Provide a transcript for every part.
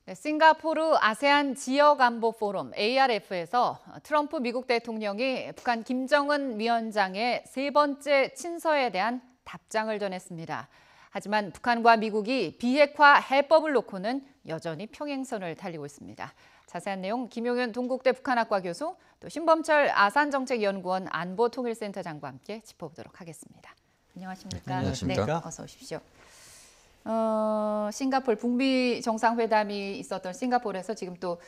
네, 싱가포르 아세안 지역안보 포럼 ARF에서 트럼프 미국 대통령이 북한 김정은 위원장의 세 번째 친서에 대한 답장을 전했습니다. 하지만 북한과 미국이 비핵화 해법을 놓고는 여전히 평행선을 달리고 있습니다. 자세한 내용 김용윤 동국대 북한학과 교수, 또 신범철 아산정책연구원 안보통일센터장과 함께 짚어보도록 하겠습니다. 안녕하십니까? 안녕하십니까? 네, 어서 오십시오. 싱가포르 북미 정상회담이 있었던 싱가포르에서 지금 또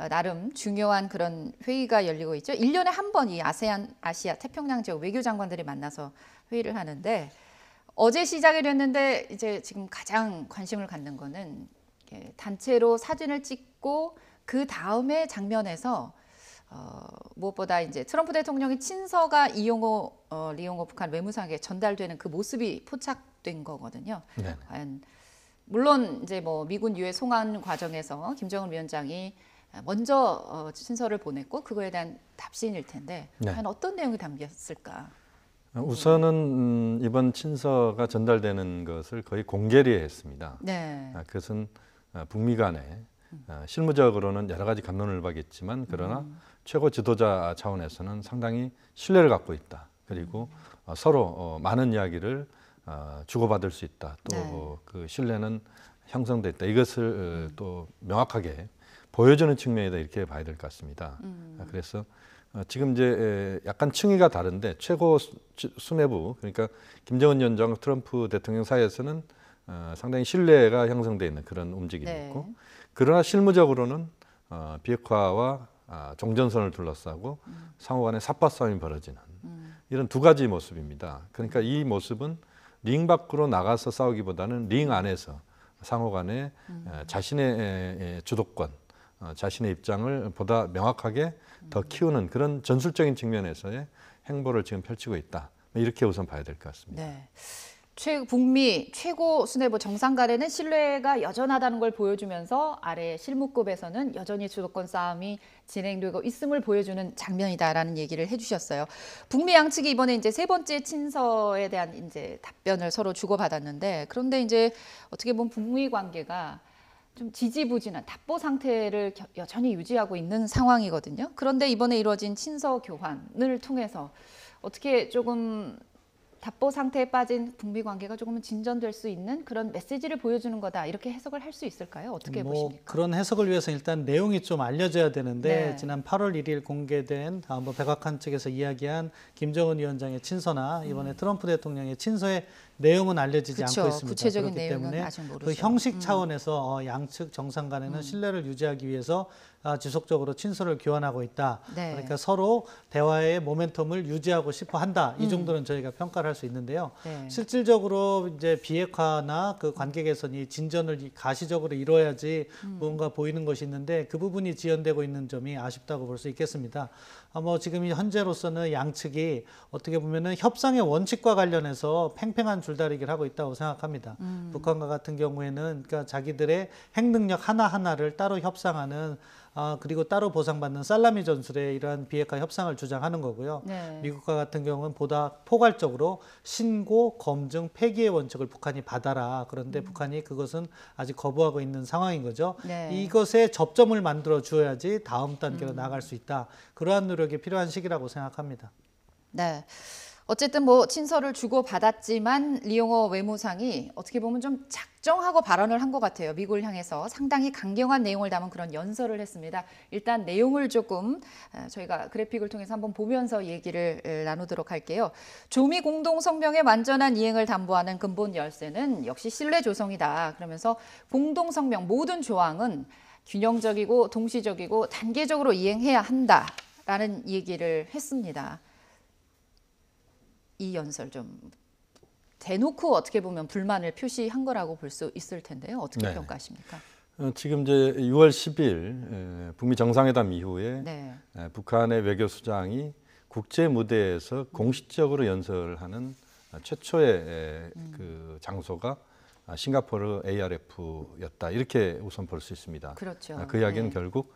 나름 중요한 그런 회의가 열리고 있죠. 1년에 한 번 이 아세안, 아시아, 태평양 지역 외교장관들이 만나서 회의를 하는데 어제 시작이 됐는데 이제 지금 가장 관심을 갖는 거는 단체로 사진을 찍고 그 다음에 장면에서 무엇보다 이제 트럼프 대통령의 친서가 리용호 북한 외무상에게 전달되는 그 모습이 포착된 거거든요. 네. 과연 물론 이제 뭐 미군 유해 송환 과정에서 김정은 위원장이 먼저 친서를 보냈고 그거에 대한 답신일 텐데 네. 과연 어떤 내용이 담겼을까? 우선은 이번 친서가 전달되는 것을 거의 공개리했습니다. 네. 그것은 북미 간에 실무적으로는 여러 가지 갑론을 박겠지만 그러나 최고 지도자 차원에서는 상당히 신뢰를 갖고 있다. 그리고 서로 많은 이야기를 주고받을 수 있다. 또 그 신뢰는 형성돼 있다. 이것을 또 명확하게 보여주는 측면이다. 이렇게 봐야 될 것 같습니다. 그래서 지금 이제 약간 층위가 다른데 최고 수뇌부 그러니까 김정은 위원장 트럼프 대통령 사이에서는 상당히 신뢰가 형성돼 있는 그런 움직임이 있고 그러나 실무적으로는 비핵화와 종전선을 둘러싸고 상호간에 삿바싸움이 벌어지는 이런 두 가지 모습입니다. 그러니까 이 모습은 링 밖으로 나가서 싸우기보다는 링 안에서 상호간에 자신의 주도권, 자신의 입장을 보다 명확하게 더 키우는 그런 전술적인 측면에서의 행보를 지금 펼치고 있다. 이렇게 우선 봐야 될 것 같습니다. 네. 북미 최고 수뇌부 정상 간에는 신뢰가 여전하다는 걸 보여주면서 아래 실무급에서는 여전히 주도권 싸움이 진행되고 있음을 보여주는 장면이다라는 얘기를 해주셨어요. 북미 양측이 이번에 이제 세 번째 친서에 대한 이제 답변을 서로 주고받았는데 그런데 이제 어떻게 보면 북미 관계가 좀 지지부진한 답보 상태를 여전히 유지하고 있는 상황이거든요. 그런데 이번에 이루어진 친서 교환을 통해서 어떻게 조금 답보 상태에 빠진 북미 관계가 조금은 진전될 수 있는 그런 메시지를 보여주는 거다. 이렇게 해석을 할 수 있을까요? 어떻게 보십니까? 그런 해석을 위해서 일단 내용이 좀 알려져야 되는데 지난 8월 1일 공개된 백악관 측에서 이야기한 김정은 위원장의 친서나 이번에 트럼프 대통령의 친서의 내용은 알려지지 않고 있습니다. 구체적인 그렇기 내용은 때문에 아직 모르죠. 그 형식 차원에서 양측 정상 간에는 신뢰를 유지하기 위해서 지속적으로 친서를 교환하고 있다. 그러니까 서로 대화의 모멘텀을 유지하고 싶어 한다. 이 정도는 저희가 평가를 할 수 있는데요. 실질적으로 이제 비핵화나 그 관계 개선이 진전을 가시적으로 이뤄야지 뭔가 보이는 것이 있는데 그 부분이 지연되고 있는 점이 아쉽다고 볼 수 있겠습니다. 지금 현재로서는 양측이 어떻게 보면은 협상의 원칙과 관련해서 팽팽한 줄다리기를 하고 있다고 생각합니다. 북한과 같은 경우에는 그러니까 자기들의 핵능력 하나하나를 따로 협상하는 그리고 따로 보상받는 살라미 전술의 이러한 비핵화 협상을 주장하는 거고요. 미국과 같은 경우는 보다 포괄적으로 신고, 검증, 폐기의 원칙을 북한이 받아라. 그런데 북한이 그것은 아직 거부하고 있는 상황인 거죠. 이것에 접점을 만들어 주어야지 다음 단계로 나아갈 수 있다. 그러한 노력이 필요한 시기라고 생각합니다. 네. 어쨌든 뭐 친서를 주고받았지만 리용호 외무상이 어떻게 보면 좀 작정하고 발언을 한 것 같아요. 미국을 향해서 상당히 강경한 내용을 담은 그런 연설을 했습니다. 일단 내용을 조금 저희가 그래픽을 통해서 한번 보면서 얘기를 나누도록 할게요. 조미 공동성명의 완전한 이행을 담보하는 근본 열쇠는 역시 신뢰 조성이다. 그러면서 공동성명 모든 조항은 균형적이고 동시적이고 단계적으로 이행해야 한다라는 얘기를 했습니다. 이 연설 좀 대놓고 어떻게 보면 불만을 표시한 거라고 볼 수 있을 텐데요. 어떻게 평가하십니까? 지금 이제 6월 10일 북미 정상회담 이후에 북한의 외교수장이 국제 무대에서 공식적으로 연설하는 최초의 그 장소가 싱가포르 ARF였다. 이렇게 우선 볼 수 있습니다. 그렇죠. 그 이야기는 결국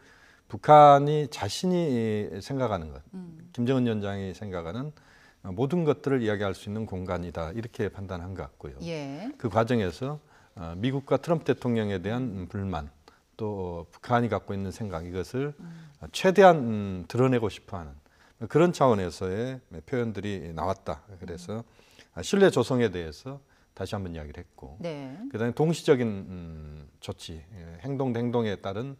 북한이 자신이 생각하는 것, 김정은 위원장이 생각하는 모든 것들을 이야기할 수 있는 공간이다 이렇게 판단한 것 같고요. 그 과정에서 미국과 트럼프 대통령에 대한 불만 또 북한이 갖고 있는 생각 이것을 최대한 드러내고 싶어하는 그런 차원에서의 표현들이 나왔다. 그래서 신뢰 조성에 대해서 다시 한번 이야기를 했고, 네. 그다음에 동시적인 조치, 행동에 따른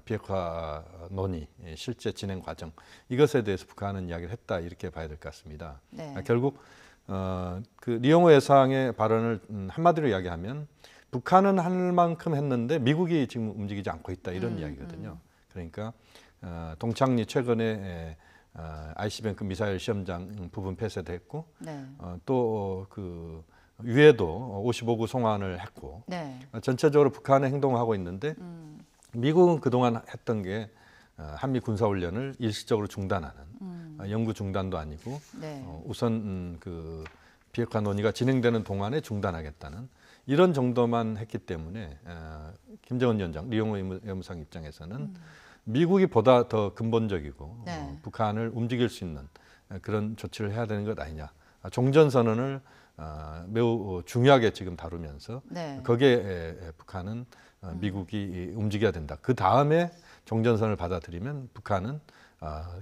비핵화 논의, 실제 진행 과정 이것에 대해서 북한은 이야기를 했다 이렇게 봐야 될 것 같습니다. 네. 결국 그 리용호 외상의 발언을 한마디로 이야기하면 북한은 할 만큼 했는데 미국이 지금 움직이지 않고 있다 이런 이야기거든요. 그러니까 동창리 최근에 ICBM 미사일 시험장 부분 폐쇄됐고, 네. 또 그 유해도 55구 송환을 했고, 네. 전체적으로 북한의 행동을 하고 있는데 미국은 그동안 했던 게 한미 군사훈련을 일시적으로 중단하는 영구 중단도 아니고 네. 우선 그 비핵화 논의가 진행되는 동안에 중단하겠다는 이런 정도만 했기 때문에 김정은 위원장, 리용호 외무상 입장에서는 미국이 보다 더 근본적이고 네. 북한을 움직일 수 있는 그런 조치를 해야 되는 것 아니냐. 종전선언을 매우 중요하게 지금 다루면서 네. 거기에 북한은 미국이 움직여야 된다. 그 다음에 종전선언을 받아들이면 북한은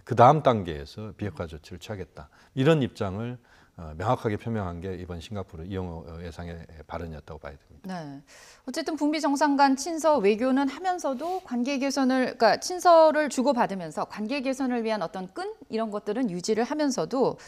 그 다음 단계에서 비핵화 조치를 취하겠다. 이런 입장을 명확하게 표명한 게 이번 싱가포르 이용호 외상의 발언이었다고 봐야 됩니다. 네. 어쨌든 북미 정상 간 친서 외교는 하면서도 관계 개선을, 그러니까 친서를 주고받으면서 관계 개선을 위한 어떤 끈 이런 것들은 유지를 하면서도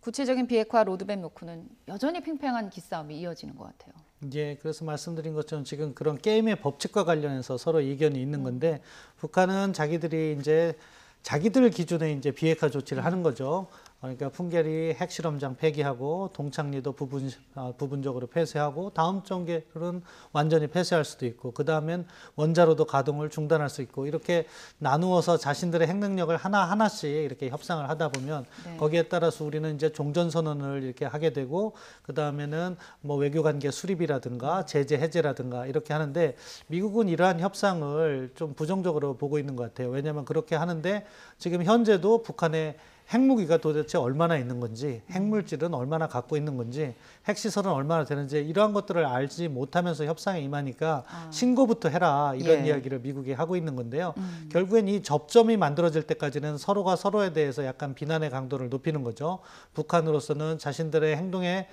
구체적인 비핵화 로드맵 놓고는 여전히 팽팽한 기싸움이 이어지는 것 같아요. 이제 그래서 말씀드린 것처럼 지금 그런 게임의 법칙과 관련해서 서로 이견이 있는 건데 북한은 자기들이 이제 자기들 기준에 이제 비핵화 조치를 하는 거죠. 그러니까 풍계리 핵실험장 폐기하고 동창리도 부분적으로 폐쇄하고 다음 단계로는 완전히 폐쇄할 수도 있고 그 다음엔 원자로도 가동을 중단할 수 있고 이렇게 나누어서 자신들의 핵 능력을 하나하나씩 이렇게 협상을 하다 보면 네. 거기에 따라서 우리는 이제 종전선언을 이렇게 하게 되고 그 다음에는 뭐 외교관계 수립이라든가 제재 해제라든가 이렇게 하는데 미국은 이러한 협상을 좀 부정적으로 보고 있는 것 같아요. 왜냐하면 그렇게 하는데 지금 현재도 북한의 핵무기가 도대체 얼마나 있는 건지, 핵물질은 얼마나 갖고 있는 건지, 핵시설은 얼마나 되는지 이러한 것들을 알지 못하면서 협상에 임하니까 신고부터 해라 이런 예. 이야기를 미국이 하고 있는 건데요. 결국엔 이 접점이 만들어질 때까지는 서로가 서로에 대해서 약간 비난의 강도를 높이는 거죠. 북한으로서는 자신들의 행동에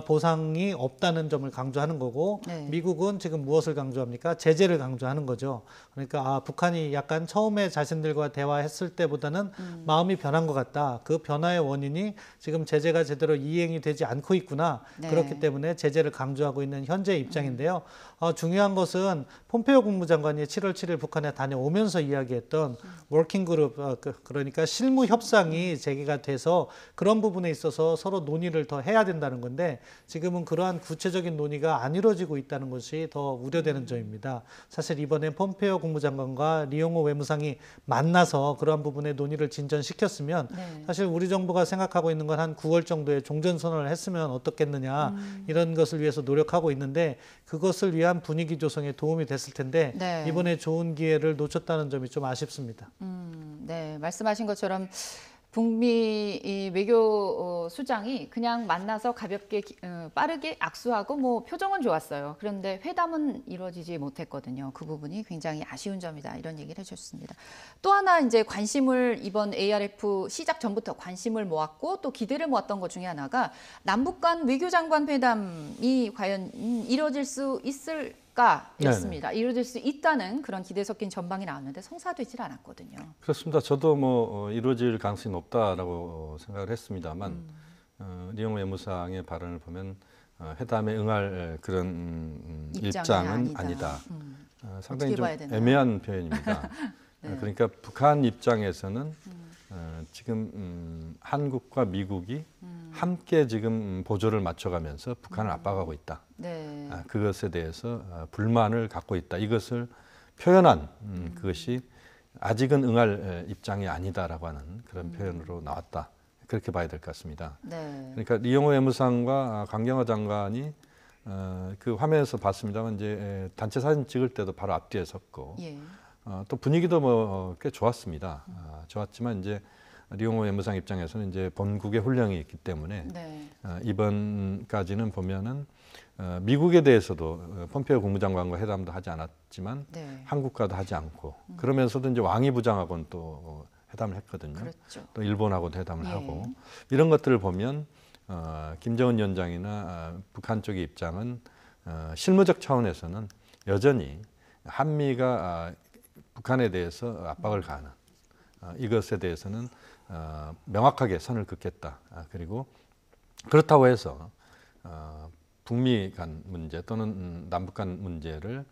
보상이 없다는 점을 강조하는 거고 네. 미국은 지금 무엇을 강조합니까? 제재를 강조하는 거죠. 그러니까 북한이 약간 처음에 자신들과 대화했을 때보다는 마음이 변한 것 같다. 그 변화의 원인이 지금 제재가 제대로 이행이 되지 않고 있구나. 네. 그렇기 때문에 제재를 강조하고 있는 현재 입장인데요. 중요한 것은 폼페이오 국무장관이 7월 7일 북한에 다녀오면서 이야기했던 워킹 그룹, 그러니까 실무 협상이 재개가 돼서 그런 부분에 있어서 서로 논의를 더 해야 된다는 건데 지금은 그러한 구체적인 논의가 안 이루어지고 있다는 것이 더 우려되는 점입니다. 사실 이번에 폼페이오 국무장관과 리용호 외무상이 만나서 그러한 부분의 논의를 진전시켰으면 네. 사실 우리 정부가 생각하고 있는 건 한 9월 정도에 종전선언을 했으면 어떻겠느냐 이런 것을 위해서 노력하고 있는데 그것을 위한 분위기 조성에 도움이 됐을 텐데 네. 이번에 좋은 기회를 놓쳤다는 점이 좀 아쉽습니다. 네, 말씀하신 것처럼 북미 이 외교 수장이 그냥 만나서 가볍게 빠르게 악수하고 뭐 표정은 좋았어요. 그런데 회담은 이루어지지 못했거든요. 그 부분이 굉장히 아쉬운 점이다. 이런 얘기를 해주셨습니다. 또 하나 이제 관심을 이번 ARF 시작 전부터 관심을 모았고 또 기대를 모았던 것 중에 하나가 남북 간 외교장관 회담이 과연 이루어질 수 있을까였습니다. 이루어질 수 있다는 그런 기대 섞인 전망이 나왔는데 성사되질 않았거든요. 그렇습니다. 저도 뭐 이루어질 가능성이 높다라고 생각을 했습니다만 리용호 외무상의 발언을 보면 회담에 응할 그런 입장은 아니다. 상당히 좀 애매한 표현입니다. 네. 그러니까 북한 입장에서는 지금 한국과 미국이 함께 지금 보조를 맞춰가면서 북한을 압박하고 있다. 네. 그것에 대해서 불만을 갖고 있다. 이것을 표현한 그것이 아직은 응할 입장이 아니다라고 하는 그런 표현으로 나왔다. 그렇게 봐야 될 것 같습니다. 네. 그러니까 리용호 외무상과 강경화 장관이 그 화면에서 봤습니다만 이제 단체 사진 찍을 때도 바로 앞뒤에 섰고 예. 또 분위기도 뭐 꽤 좋았습니다. 좋았지만 이제 리용호 외무상 입장에서는 이제 본국의 훈령이 있기 때문에 네. 이번까지는 보면은 미국에 대해서도 폼페이오 국무장관과 회담도 하지 않았지만 네. 한국과도 하지 않고 그러면서도 이제 왕이 부장하고는 또 회담을 했거든요. 그렇죠. 또 일본하고도 회담을 예. 하고 이런 것들을 보면 김정은 위원장이나 북한 쪽의 입장은 실무적 차원에서는 여전히 한미가 북한에 대해서 압박을 가하는 이것에 대해서는 명확하게 선을 긋겠다. 그리고 그렇다고 해서 북미 간 문제 또는 남북 간 문제를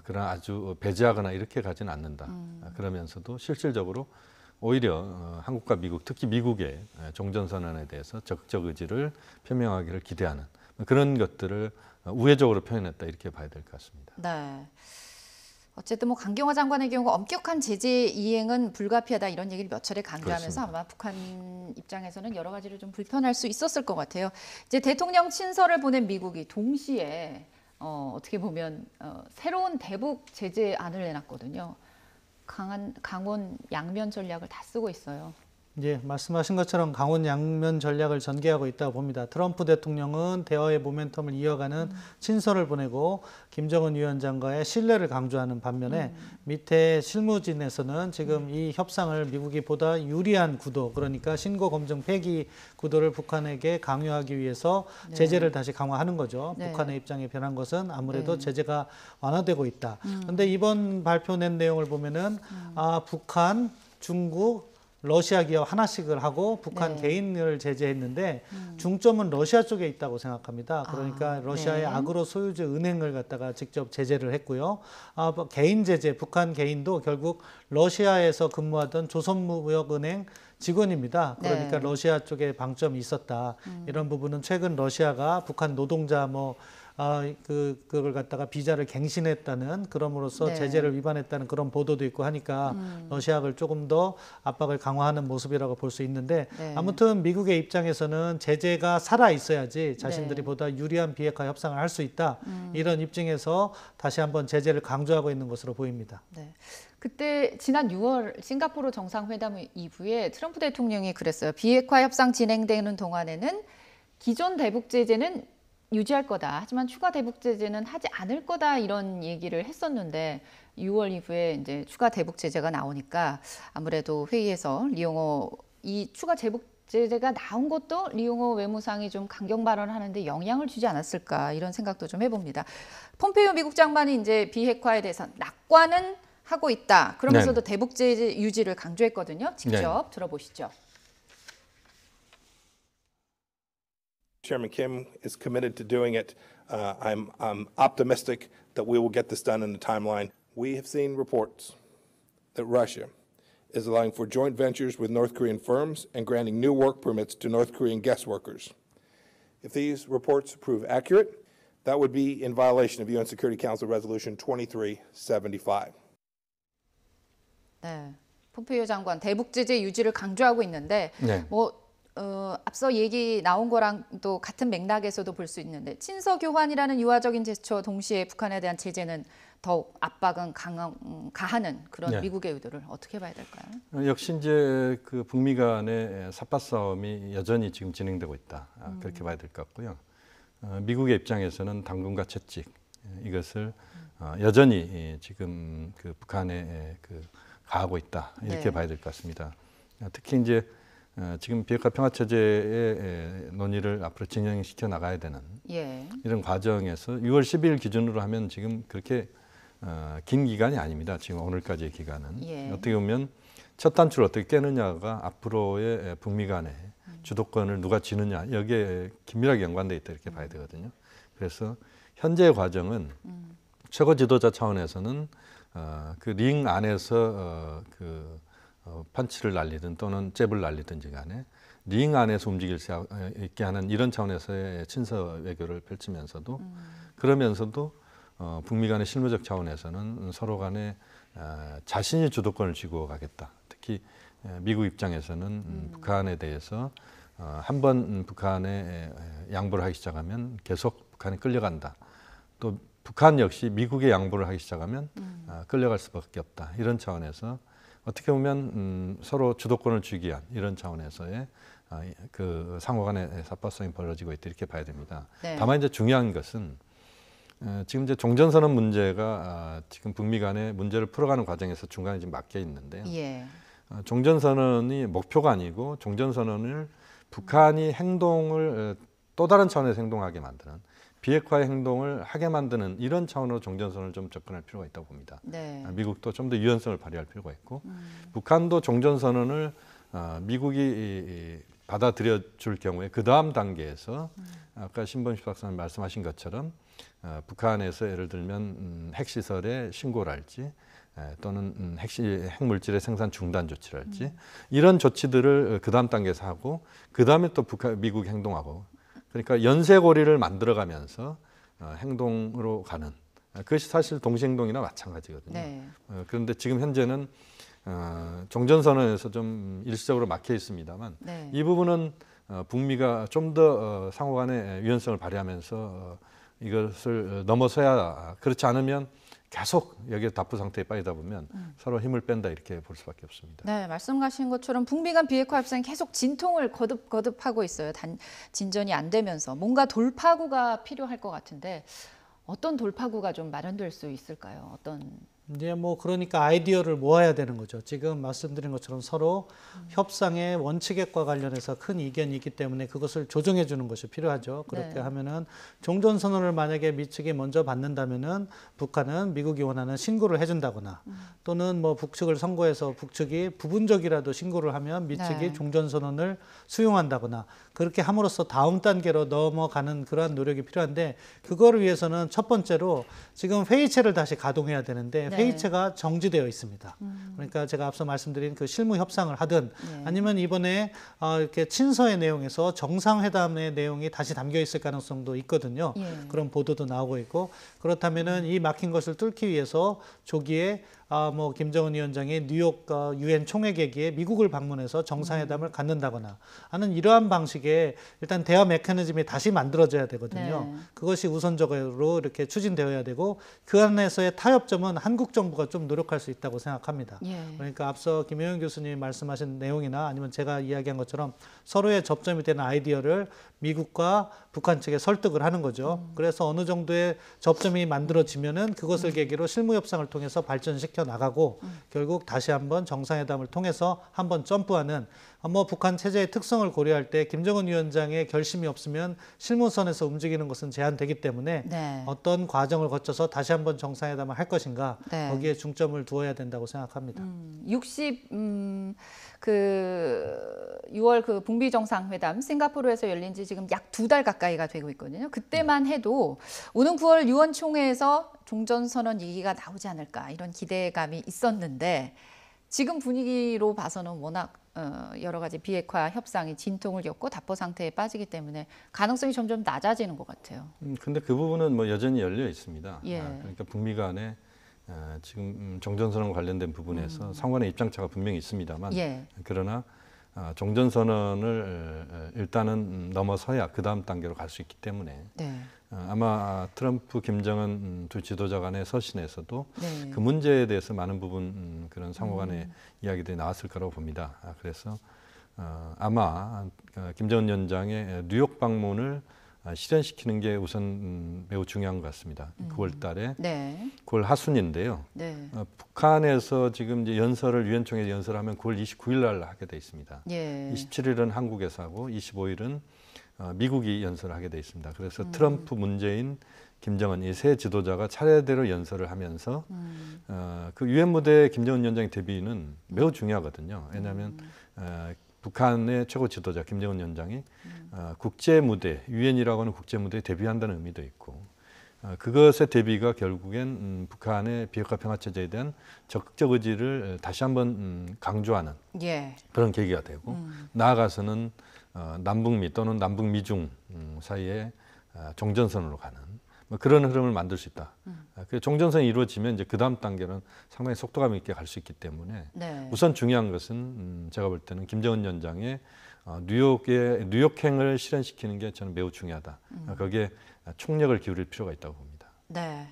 그런 아주 배제하거나 이렇게 가지는 않는다. 그러면서도 실질적으로 오히려 한국과 미국, 특히 미국의 종전선언에 대해서 적극적 의지를 표명하기를 기대하는 그런 것들을 우회적으로 표현했다 이렇게 봐야 될 것 같습니다. 네. 어쨌든 뭐 강경화 장관의 경우 엄격한 제재 이행은 불가피하다 이런 얘기를 몇 차례 강조하면서 그렇습니다. 아마 북한 입장에서는 여러 가지로 좀 불편할 수 있었을 것 같아요. 이제 대통령 친서를 보낸 미국이 동시에 어떻게 보면 새로운 대북 제재안을 내놨거든요. 강원 양면 전략을 다 쓰고 있어요. 예, 말씀하신 것처럼 강원 양면 전략을 전개하고 있다고 봅니다. 트럼프 대통령은 대화의 모멘텀을 이어가는 친서를 보내고 김정은 위원장과의 신뢰를 강조하는 반면에 밑에 실무진에서는 지금 이 협상을 미국이 보다 유리한 구도, 그러니까 신고 검증 폐기 구도를 북한에게 강요하기 위해서 네. 제재를 다시 강화하는 거죠. 네. 북한의 입장이 변한 것은 아무래도 네. 제재가 완화되고 있다. 그런데 이번 발표 낸 내용을 보면은 북한, 중국, 러시아 기업 하나씩을 하고 북한 네. 개인을 제재했는데 중점은 러시아 쪽에 있다고 생각합니다. 그러니까 러시아의 네. 아그로 소유주 은행을 갖다가 직접 제재를 했고요. 개인 제재, 북한 개인도 결국 러시아에서 근무하던 조선무역은행 직원입니다. 그러니까 네. 러시아 쪽에 방점이 있었다. 이런 부분은 최근 러시아가 북한 노동자 그걸 갖다가 비자를 갱신했다는 그럼으로써 네. 제재를 위반했다는 그런 보도도 있고 하니까 러시아를 조금 더 압박을 강화하는 모습이라고 볼 수 있는데 네. 아무튼 미국의 입장에서는 제재가 살아 있어야지 자신들이 네. 보다 유리한 비핵화 협상을 할 수 있다. 이런 입증에서 다시 한번 제재를 강조하고 있는 것으로 보입니다. 네. 그때 지난 6월 싱가포르 정상회담 이후에 트럼프 대통령이 그랬어요. 비핵화 협상 진행되는 동안에는 기존 대북 제재는 유지할 거다. 하지만 추가 대북 제재는 하지 않을 거다. 이런 얘기를 했었는데 6월 이후에 이제 추가 대북 제재가 나오니까 아무래도 회의에서 리용호 이 추가 대북 제재가 나온 것도 리용호 외무상이 좀 강경 발언하는데 영향을 주지 않았을까 이런 생각도 좀 해봅니다. 폼페이오 미국 장관이 이제 비핵화에 대해서 낙관은 하고 있다. 그러면서도 대북 제재 유지를 강조했거든요. 직접 들어보시죠. Chairman Kim is committed to doing it. I'm optimistic that we will get this done in the timeline. We have seen reports that Russia is allowing for joint ventures with North Korean firms and granting new work permits to North Korean guest workers. If these reports prove accurate, that would be in violation of UN Security Council Resolution 2375. 네, 폼페이오 장관 대북 제재 유지를 강조하고 있는데 네. 앞서 얘기 나온 거랑 또 같은 맥락에서도 볼 수 있는데 친서 교환이라는 유화적인 제스처 동시에 북한에 대한 제재는 더욱 압박은 가하는 그런 네. 미국의 의도를 어떻게 봐야 될까요? 역시 이제 그 북미 간의 삿바 싸움이 여전히 지금 진행되고 있다. 그렇게 봐야 될 것 같고요. 미국의 입장에서는 당근과 채찍 이것을 여전히 지금 그 북한에 가하고 있다. 이렇게 네. 봐야 될 것 같습니다. 특히 이제 지금 비핵화 평화 체제의 논의를 앞으로 진행시켜 나가야 되는 예. 이런 과정에서 6월 10일 기준으로 하면 지금 그렇게 긴 기간이 아닙니다. 지금 오늘까지의 기간은 예. 어떻게 보면 첫 단추를 어떻게 깨느냐가 앞으로의 북미 간의 주도권을 누가 쥐느냐 여기에 긴밀하게 연관돼 있다 이렇게 봐야 되거든요. 그래서 현재의 과정은 최고 지도자 차원에서는 그 링 안에서 펀치를 날리든 또는 잽을 날리든지 간에 링 안에서 움직일 수 있게 하는 이런 차원에서의 친서 외교를 펼치면서도 그러면서도 북미 간의 실무적 차원에서는 서로 간에 자신이 주도권을 쥐고 가겠다. 특히 미국 입장에서는 북한에 대해서 한번 북한에 양보를 하기 시작하면 계속 북한에 끌려간다. 또 북한 역시 미국에 양보를 하기 시작하면 끌려갈 수밖에 없다. 이런 차원에서 어떻게 보면 서로 주도권을 주기 위한 이런 차원에서의 그 상호간의 사파성이 벌어지고 있다 이렇게 봐야 됩니다. 네. 다만 이제 중요한 것은 지금 이제 종전선언 문제가 지금 북미 간의 문제를 풀어가는 과정에서 중간에 지금 막혀 있는데요. 예. 종전선언이 목표가 아니고 종전선언을 북한이 행동을 또 다른 차원에서 행동하게 만드는 비핵화의 행동을 하게 만드는 이런 차원으로 종전선언을 좀 접근할 필요가 있다고 봅니다. 네. 미국도 좀 더 유연성을 발휘할 필요가 있고 북한도 종전선언을 미국이 받아들여 줄 경우에 그 다음 단계에서 아까 신범식 박사님 말씀하신 것처럼 북한에서 예를 들면 핵시설의 신고랄지 또는 핵물질의 생산 중단 조치랄지 이런 조치들을 그 다음 단계에서 하고 그 다음에 또 미국이 행동하고 그러니까 연쇄고리를 만들어가면서 행동으로 가는 그것이 사실 동시행동이나 마찬가지거든요. 네. 그런데 지금 현재는 종전선언에서 좀 일시적으로 막혀 있습니다만 네. 이 부분은 북미가 좀 더 상호간의 유연성을 발휘하면서 이것을 넘어서야 그렇지 않으면 계속 여기에 답부 상태에 빠지다 보면 서로 힘을 뺀다 이렇게 볼 수밖에 없습니다. 네, 말씀하신 것처럼 북미 간 비핵화 협상이 계속 진통을 거듭하고 있어요. 진전이 안 되면서 뭔가 돌파구가 필요할 것 같은데 어떤 돌파구가 좀 마련될 수 있을까요? 이제 뭐 그러니까 아이디어를 모아야 되는 거죠. 지금 말씀드린 것처럼 서로 협상의 원칙과 관련해서 큰 이견이 있기 때문에 그것을 조정해 주는 것이 필요하죠. 그렇게 네. 하면은 종전선언을 만약에 미측이 먼저 받는다면은 북한은 미국이 원하는 신고를 해준다거나 또는 뭐 북측을 선고해서 북측이 부분적이라도 신고를 하면 미측이 네. 종전선언을 수용한다거나 그렇게 함으로써 다음 단계로 넘어가는 그러한 노력이 필요한데 그거를 위해서는 첫 번째로 지금 회의체를 다시 가동해야 되는데 네. 회의체가 정지되어 있습니다. 그러니까 제가 앞서 말씀드린 그 실무 협상을 하든 네. 아니면 이번에 이렇게 친서의 내용에서 정상회담의 내용이 다시 담겨 있을 가능성도 있거든요. 예. 그런 보도도 나오고 있고 그렇다면은 이 막힌 것을 뚫기 위해서 조기에 뭐 김정은 위원장이 뉴욕 유엔 총회계기에 미국을 방문해서 정상회담을 갖는다거나 하는 이러한 방식의 일단 대화 메커니즘이 다시 만들어져야 되거든요. 네. 그것이 우선적으로 이렇게 추진되어야 되고 그 안에서의 타협점은 한국 정부가 좀 노력할 수 있다고 생각합니다. 예. 그러니까 앞서 김영현 교수님이 말씀하신 내용이나 아니면 제가 이야기한 것처럼 서로의 접점이 되는 아이디어를 미국과 북한 측에 설득을 하는 거죠. 그래서 어느 정도의 접점이 만들어지면은 그것을 계기로 실무 협상을 통해서 발전시켜 나가고 결국 다시 한번 정상회담을 통해서 한번 점프하는 뭐 북한 체제의 특성을 고려할 때 김정은 위원장의 결심이 없으면 실무선에서 움직이는 것은 제한되기 때문에 네. 어떤 과정을 거쳐서 다시 한번 정상회담을 할 것인가 네. 거기에 중점을 두어야 된다고 생각합니다. 6월 그 북미 정상회담 싱가포르에서 열린 지 지금 약 2달 가까이가 되고 있거든요. 그때만 해도 오는 9월 유엔 총회에서 종전선언 얘기가 나오지 않을까 이런 기대감이 있었는데 지금 분위기로 봐서는 워낙 여러 가지 비핵화 협상이 진통을 겪고 답보 상태에 빠지기 때문에 가능성이 점점 낮아지는 것 같아요. 근데 그 부분은 뭐 여전히 열려 있습니다. 예. 그러니까 북미 간에 지금 종전선언 관련된 부분에서 상관의 입장차가 분명히 있습니다만 예. 그러나 종전선언을 일단은 넘어서야 그 다음 단계로 갈 수 있기 때문에 네. 아마 트럼프, 김정은 두 지도자 간의 서신에서도 네. 그 문제에 대해서 많은 부분 그런 상호간의 이야기들이 나왔을 거라고 봅니다. 그래서 아마 김정은 위원장의 뉴욕 방문을 실현시키는 게 우선 매우 중요한 것 같습니다. 9월 달에 네. 9월 하순인데요. 네. 북한에서 지금 이제 연설을 유엔총회 연설하면 9월 29일 날 하게 돼 있습니다. 예. 27일은 한국에서 하고 25일은 미국이 연설을 하게 돼 있습니다. 그래서 트럼프, 문재인, 김정은 이 세 지도자가 차례대로 연설을 하면서 그 유엔 무대에 김정은 위원장의 데뷔는 매우 중요하거든요. 왜냐하면 북한의 최고 지도자 김정은 위원장이 국제 무대, 유엔이라고 하는 국제 무대에 데뷔한다는 의미도 있고 그것의 대비가 결국엔 북한의 비핵화 평화 체제에 대한 적극적 의지를 다시 한번 강조하는 예. 그런 계기가 되고 나아가서는 남북미 또는 남북미중 사이에 종전선으로 가는 뭐 그런 흐름을 만들 수 있다. 그 종전선이 이루어지면 이제 그 다음 단계는 상당히 속도감 있게 갈 수 있기 때문에 네. 우선 중요한 것은 제가 볼 때는 김정은 위원장의 뉴욕행을 실현시키는 게 저는 매우 중요하다. 거기에 총력을 기울일 필요가 있다고 봅니다. 네.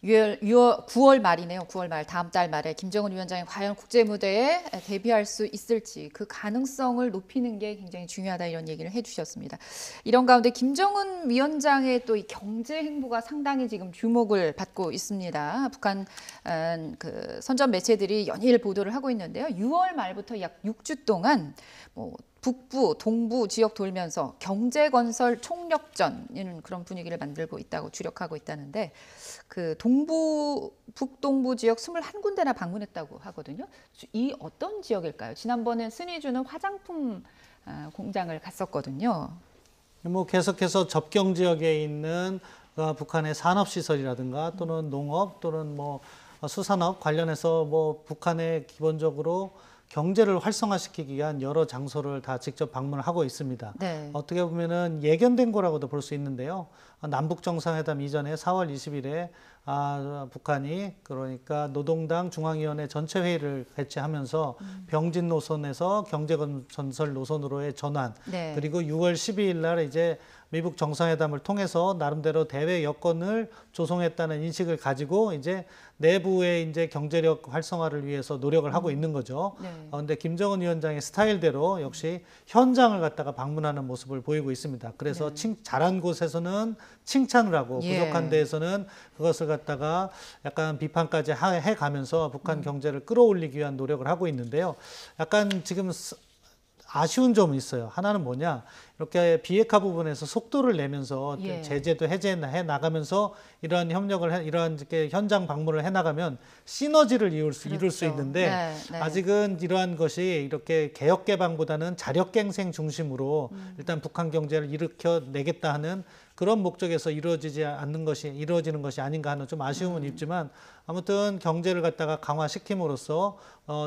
9월 말이네요. 9월 말 다음 달 말에 김정은 위원장이 과연 국제 무대에 데뷔할 수 있을지 그 가능성을 높이는 게 굉장히 중요하다 이런 얘기를 해주셨습니다. 이런 가운데 김정은 위원장의 또 이 경제 행보가 상당히 지금 주목을 받고 있습니다. 북한 그 선전 매체들이 연일 보도를 하고 있는데요. 6월 말부터 약 6주 동안 뭐 북부, 동부 지역 돌면서 경제 건설 총력전이라는 그런 분위기를 만들고 있다고 주력하고 있다는데 그 동부, 북동부 지역 21군데나 방문했다고 하거든요. 이 어떤 지역일까요? 지난번에 신의주는 화장품 공장을 갔었거든요. 뭐 계속해서 접경 지역에 있는 북한의 산업시설이라든가 또는 농업 또는 뭐 수산업 관련해서 뭐 북한의 기본적으로 경제를 활성화시키기 위한 여러 장소를 다 직접 방문을 하고 있습니다. 네. 어떻게 보면은 예견된 거라고도 볼 수 있는데요. 남북 정상회담 이전에 4월 20일에 북한이 그러니까 노동당 중앙위원회 전체 회의를 개최하면서 병진 노선에서 경제건설 노선으로의 전환, 네. 그리고 6월 12일 날 이제 미북 정상회담을 통해서 나름대로 대외 여건을 조성했다는 인식을 가지고 이제 내부의 이제 경제력 활성화를 위해서 노력을 하고 있는 거죠. 네. 근데 김정은 위원장의 스타일대로 역시 현장을 갖다가 방문하는 모습을 보이고 있습니다. 그래서 잘한 곳에서는 칭찬을 하고 예. 부족한 데에서는 그것을 갖다가 약간 비판까지 해가면서 북한 경제를 끌어올리기 위한 노력을 하고 있는데요. 약간 지금 아쉬운 점은 있어요. 하나는 뭐냐, 이렇게 비핵화 부분에서 속도를 내면서 예. 제재도 해제해 나가면서 이러한 협력을 이러한 이렇게 현장 방문을 해 나가면 시너지를 이룰 수 그렇죠. 있는데 네, 네. 아직은 이러한 것이 이렇게 개혁 개방보다는 자력갱생 중심으로 일단 북한 경제를 일으켜 내겠다 하는 그런 목적에서 이루어지는 것이 아닌가 하는 좀 아쉬움은 있지만 아무튼 경제를 갖다가 강화시킴으로써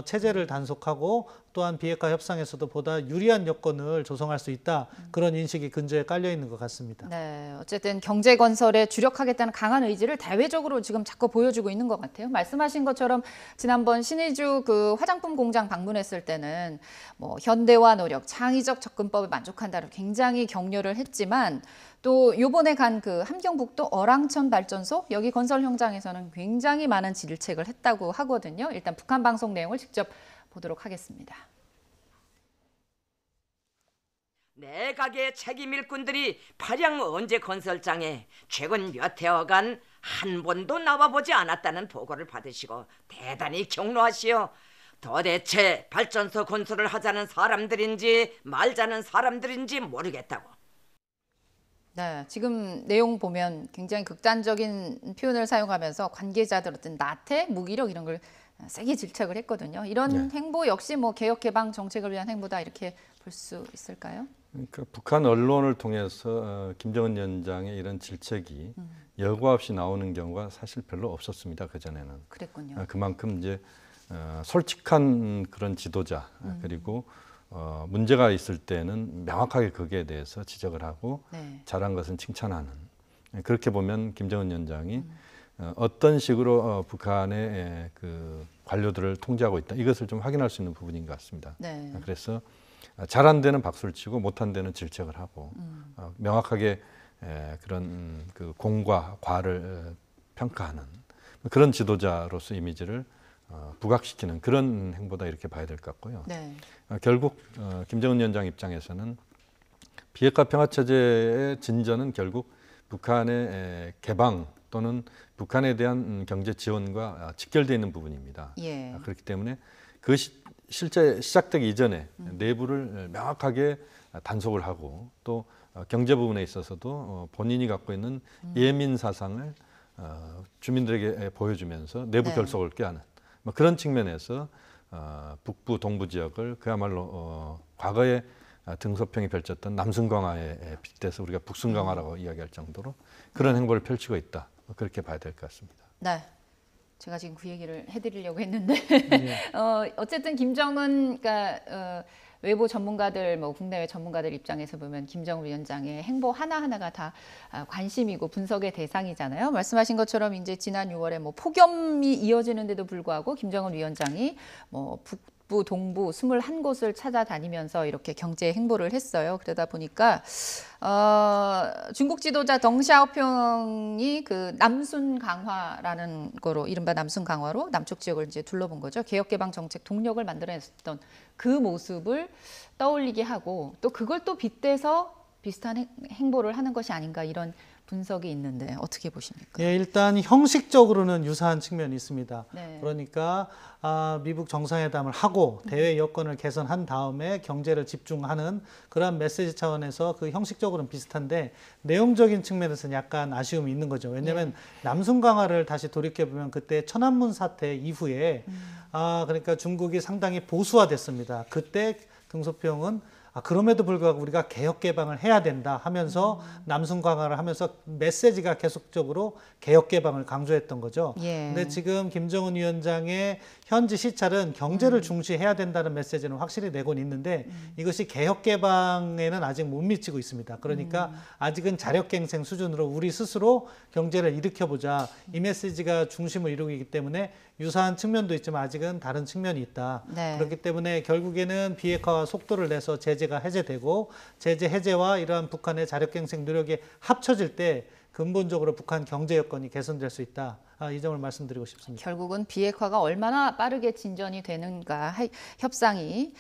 체제를 단속하고 또한 비핵화 협상에서도 보다 유리한 여건을 조성할 수 있다. 그런 인식이 근저에 깔려 있는 것 같습니다. 네, 어쨌든 경제 건설에 주력하겠다는 강한 의지를 대외적으로 지금 자꾸 보여주고 있는 것 같아요. 말씀하신 것처럼 지난번 신의주 그 화장품 공장 방문했을 때는 뭐 현대화 노력, 창의적 접근법에 만족한다는 굉장히 격려를 했지만 또 요번에 간 그 함경북도 어랑천 발전소 여기 건설 현장에서는 굉장히 많은 질책을 했다고 하거든요. 일단 북한 방송 내용을 직접 보도록 하겠습니다. 내각의 책임 일꾼들이 파량 언제 건설장에 최근 몇 해여간 한 번도 나와보지 않았다는 보고를 받으시고 대단히 격노하시오. 도대체 발전소 건설을 하자는 사람들인지 말자는 사람들인지 모르겠다고. 네, 지금 내용 보면 굉장히 극단적인 표현을 사용하면서 관계자들 어떤 나태, 무기력 이런 걸 세게 질책을 했거든요. 이런 행보 역시 뭐 개혁 개방 정책을 위한 행보다 이렇게 볼 수 있을까요? 그러니까 북한 언론을 통해서 김정은 위원장의 이런 질책이 여과 없이 나오는 경우가 사실 별로 없었습니다. 그전에는. 그랬군요. 그만큼 이제 솔직한 그런 지도자 그리고 문제가 있을 때는 명확하게 거기에 대해서 지적을 하고 네. 잘한 것은 칭찬하는. 그렇게 보면 김정은 위원장이 어떤 식으로 북한의 그 관료들을 통제하고 있다. 이것을 좀 확인할 수 있는 부분인 것 같습니다. 네. 그래서 잘한 데는 박수를 치고 못한 데는 질책을 하고 명확하게 그런 그 공과 과를 평가하는 그런 지도자로서 이미지를 부각시키는 그런 행보다 이렇게 봐야 될 것 같고요. 네. 결국 김정은 위원장 입장에서는 비핵화 평화체제의 진전은 결국 북한의 개방 또는 북한에 대한 경제 지원과 직결되어 있는 부분입니다. 예. 그렇기 때문에 그것이 실제 시작되기 이전에 내부를 명확하게 단속을 하고 또 경제 부분에 있어서도 본인이 갖고 있는 예민 사상을 주민들에게 보여주면서 내부 네. 결속을 꾀하는 뭐 그런 측면에서 북부 동부 지역을 그야말로 과거에 등소평이 펼쳤던 남승강화에 빗대서 우리가 북승강화라고 이야기할 정도로 그런 행보를 펼치고 있다. 그렇게 봐야 될 것 같습니다. 네. 제가 지금 그 얘기를 해드리려고 했는데 네. 어쨌든 김정은 그러니까 외부 전문가들 뭐 국내외 전문가들 입장에서 보면 김정은 위원장의 행보 하나하나가 다 관심이고 분석의 대상이잖아요. 말씀하신 것처럼 이제 지난 6월에 뭐 폭염이 이어지는데도 불구하고 김정은 위원장이 뭐 북부, 동부 21곳을 찾아다니면서 이렇게 경제 행보를 했어요. 그러다 보니까 중국 지도자 덩샤오평이 그 남순 강화라는 거로 이른바 남순 강화로 남쪽 지역을 이제 둘러본 거죠. 개혁 개방 정책 동력을 만들어냈었던 그 모습을 떠올리게 하고 또 그걸 또 빗대서 비슷한 행보를 하는 것이 아닌가 이런 분석이 있는데 어떻게 보십니까? 예, 일단 형식적으로는 유사한 측면이 있습니다. 네. 그러니까 미북 정상회담을 하고 대외 여건을 개선한 다음에 경제를 집중하는 그런 메시지 차원에서 그 형식적으로는 비슷한데 내용적인 측면에서는 약간 아쉬움이 있는 거죠. 왜냐하면 남순 강화를 다시 돌이켜 보면 그때 천안문 사태 이후에 그러니까 중국이 상당히 보수화됐습니다. 그때 등소평은 그럼에도 불구하고 우리가 개혁 개방을 해야 된다 하면서 남순 강화를 하면서 메시지가 계속적으로 개혁 개방을 강조했던 거죠. 예. 근데 지금 김정은 위원장의 현지 시찰은 경제를 중시해야 된다는 메시지는 확실히 내곤 있는데 이것이 개혁 개방에는 아직 못 미치고 있습니다. 그러니까 아직은 자력갱생 수준으로 우리 스스로 경제를 일으켜보자 이 메시지가 중심을 이루기 때문에 유사한 측면도 있지만 아직은 다른 측면이 있다. 네. 그렇기 때문에 결국에는 비핵화와 속도를 내서 제재가 해제되고 제재 해제와 이러한 북한의 자력갱생 노력이 합쳐질 때 근본적으로 북한 경제 여건이 개선될 수 있다. 이 점을 말씀드리고 싶습니다. 결국은 비핵화가 얼마나 빠르게 진전이 되는가, 협상이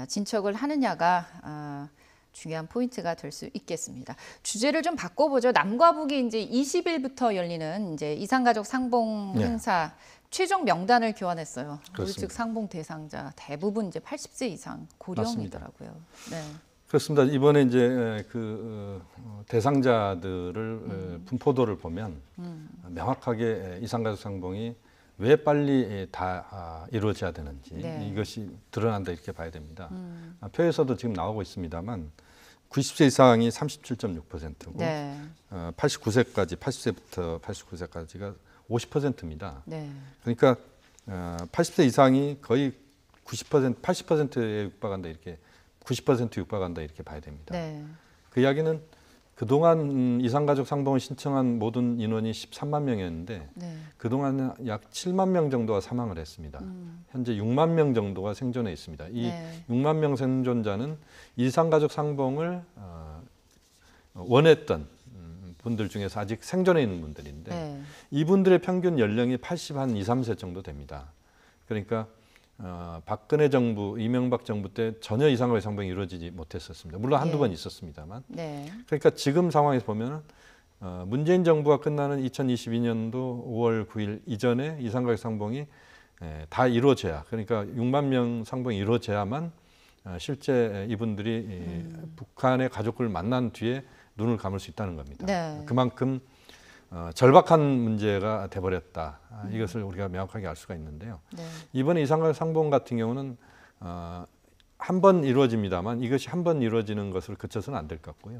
진척을 하느냐가 중요한 포인트가 될 수 있겠습니다. 주제를 좀 바꿔보죠. 남과 북이 이제 20일부터 열리는 이제 이산가족 상봉 행사 최종 명단을 교환했어요. 우측 상봉 대상자 대부분 이제 80세 이상 고령이더라고요. 네. 그렇습니다. 이번에 이제 그 대상자들을 분포도를 보면 명확하게 이산가족 상봉이 왜 빨리 다 이루어져야 되는지 이것이 드러난다 이렇게 봐야 됩니다. 표에서도 지금 나오고 있습니다만 90세 이상이 37.6%고 89세까지 80세부터 89세까지가 50%입니다. 네. 그러니까 80세 이상이 거의 90%, 80%에 육박한다 이렇게 90% 육박한다 이렇게 봐야 됩니다. 네. 그 이야기는 그동안 이산가족 상봉을 신청한 모든 인원이 13만 명이었는데 그동안 약 7만 명 정도가 사망을 했습니다. 현재 6만 명 정도가 생존해 있습니다. 이 6만 명 생존자는 이산가족 상봉을 원했던 분들 중에서 아직 생존해 있는 분들인데 이분들의 평균 연령이 80한 2, 3세 정도 됩니다. 그러니까 박근혜 정부, 이명박 정부 때 전혀 이산가족 상봉이 이루어지지 못했었습니다. 물론 한두 번 있었습니다만. 그러니까 지금 상황에서 보면 문재인 정부가 끝나는 2022년도 5월 9일 이전에 이산가족 상봉이 다 이루어져야, 그러니까 6만 명 상봉이 이루어져야만 실제 이분들이 북한의 가족을 만난 뒤에 눈을 감을 수 있다는 겁니다. 그만큼 절박한 문제가 돼버렸다. 이것을 우리가 명확하게 알 수가 있는데요. 이번에 이산가족 상봉 같은 경우는 한 번 이루어집니다만 이것이 한 번 이루어지는 것을 그쳐서는 안 될 것 같고요.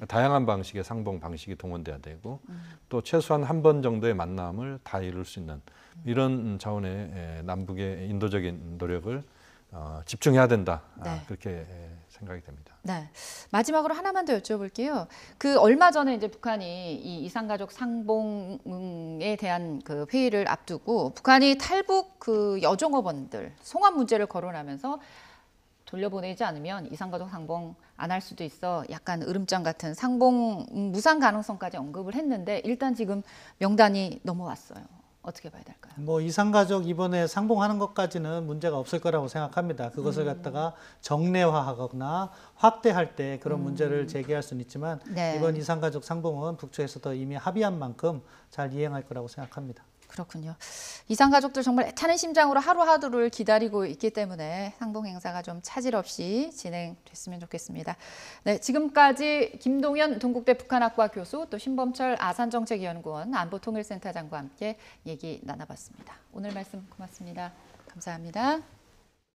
다양한 방식의 상봉 방식이 동원돼야 되고 또 최소한 한 번 정도의 만남을 다 이룰 수 있는 이런 차원의 남북의 인도적인 노력을 집중해야 된다. 그렇게 생각이 됩니다. 네. 마지막으로 하나만 더 여쭤볼게요. 그 얼마 전에 이제 북한이 이 이산가족 상봉에 대한 그 회의를 앞두고 북한이 탈북 그 여종업원들 송환 문제를 거론하면서 돌려보내지 않으면 이산가족 상봉 안 할 수도 있어 약간 으름장 같은 상봉 무산 가능성까지 언급을 했는데 일단 지금 명단이 넘어왔어요. 어떻게 봐야 될까요? 뭐 이산가족 이번에 상봉하는 것까지는 문제가 없을 거라고 생각합니다. 그것을 갖다가 정례화하거나 확대할 때 그런 문제를 제기할 수는 있지만 이번 이산가족 상봉은 북측에서도 이미 합의한 만큼 잘 이행할 거라고 생각합니다. 그렇군요. 이산가족들 정말 애타는 심장으로 하루하루를 기다리고 있기 때문에 상봉 행사가 좀 차질 없이 진행됐으면 좋겠습니다. 네, 지금까지 김동연 동국대 북한학과 교수 또 신범철 아산정책연구원 안보통일센터장과 함께 얘기 나눠봤습니다. 오늘 말씀 고맙습니다. 감사합니다.